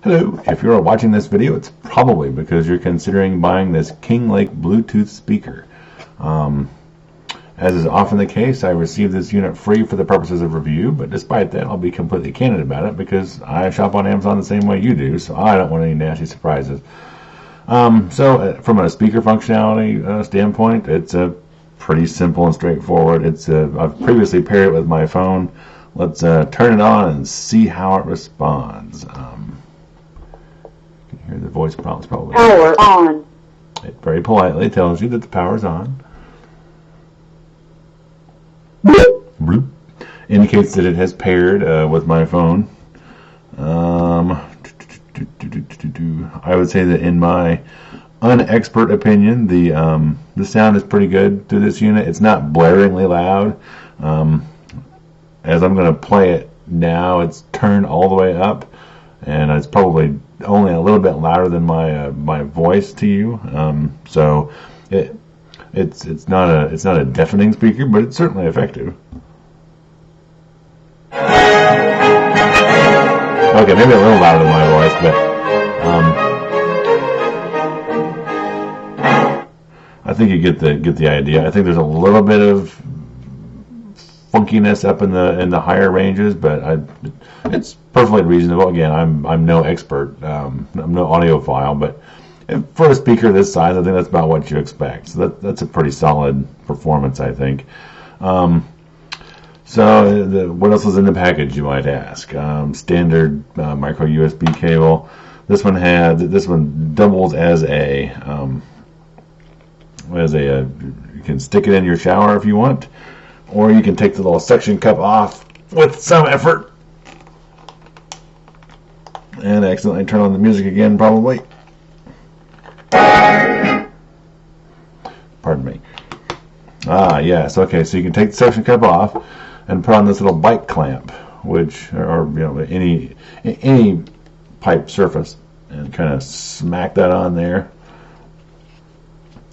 Hello, if you're watching this video, it's probably because you're considering buying this KINGLAKE Bluetooth speaker. As is often the case, I received this unit free for the purposes of review, but despite that, I'll be completely candid about it because I shop on Amazon the same way you do, so I don't want any nasty surprises. From a speaker functionality standpoint, it's pretty simple and straightforward. I've previously paired it with my phone. Let's turn it on and see how it responds. You can hear the voice prompts probably. Power on. It very politely tells you that the power's on. Bloop. Indicates that it has paired with my phone. I would say that in my unexpert opinion, the sound is pretty good through this unit. It's not blaringly loud. As I'm going to play it now, it's turned all the way up, and it's probably only a little bit louder than my voice to you. So it's not a deafening speaker, but it's certainly effective. Okay, maybe a little louder than my voice, but I think you get the idea. I think there's a little bit of funkiness up in the higher ranges, but it's perfectly reasonable. Again, I'm no expert, I'm no audiophile, but for a speaker this size, I think that's about what you expect. So that's a pretty solid performance, I think. What else is in the package, you might ask? Standard micro USB cable. This one doubles as a you can stick it in your shower if you want, or you can take the little suction cup off with some effort and accidentally turn on the music again, probably. Pardon me. Yes. Okay, so you can take the suction cup off and put on this little bike clamp, or any pipe surface, and kind of smack that on there,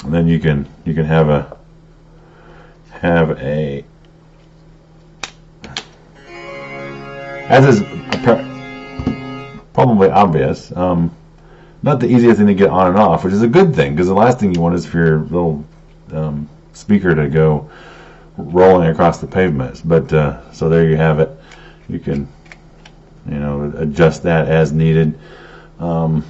and then you can have a as is probably obvious, not the easiest thing to get on and off, which is a good thing, because the last thing you want is for your little speaker to go rolling across the pavements. But so there you have it. You can adjust that as needed to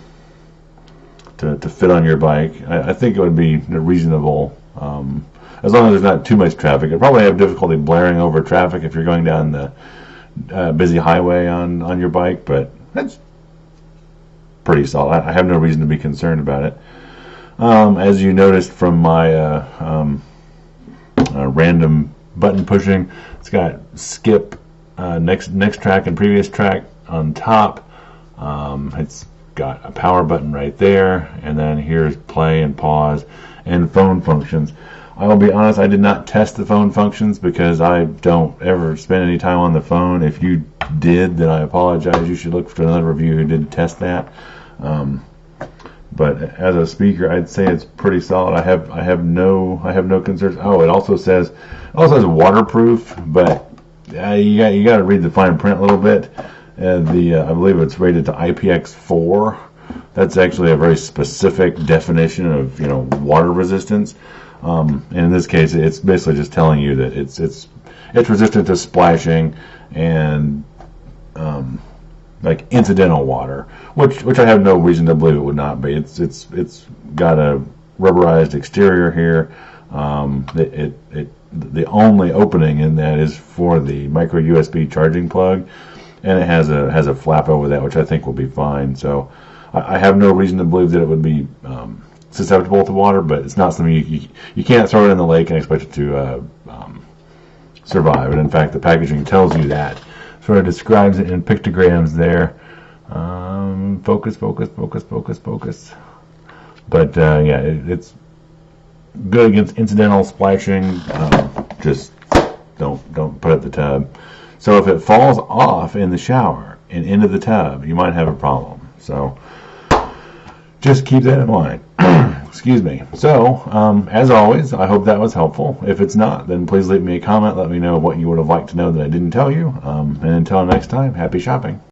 fit on your bike. I think it would be reasonable, as long as there's not too much traffic. You'll probably have difficulty blaring over traffic if you're going down the busy highway on your bike, but that's pretty solid. I have no reason to be concerned about it. As you noticed from my random button pushing, it's got skip, next track and previous track on top. It's got a power button right there, and then here's play and pause and phone functions. I will be honest, I did not test the phone functions because I don't ever spend any time on the phone. If you did, then I apologize. You should look for another reviewer who did test that. But as a speaker, I'd say it's pretty solid. I have no concerns. Oh, it also says waterproof, but you got to read the fine print a little bit. I believe it's rated to IPX4. That's actually a very specific definition of water resistance. And in this case, it's basically just telling you that it's resistant to splashing and like incidental water, which I have no reason to believe it would not be. It's got a rubberized exterior here. The only opening in that is for the micro USB charging plug, and it has a flap over that, which I think will be fine. So I have no reason to believe that it would be susceptible to water, but it's not something you can't throw it in the lake and expect it to survive. And in fact, the packaging tells you that. Sort of describes it in pictograms there. Focus. But it's good against incidental splashing. Just don't put it in the tub. So if it falls off in the shower and into the tub, you might have a problem. So just keep that in mind. Excuse me. So, as always, I hope that was helpful. If it's not, then please leave me a comment. Let me know what you would have liked to know that I didn't tell you. And until next time, happy shopping.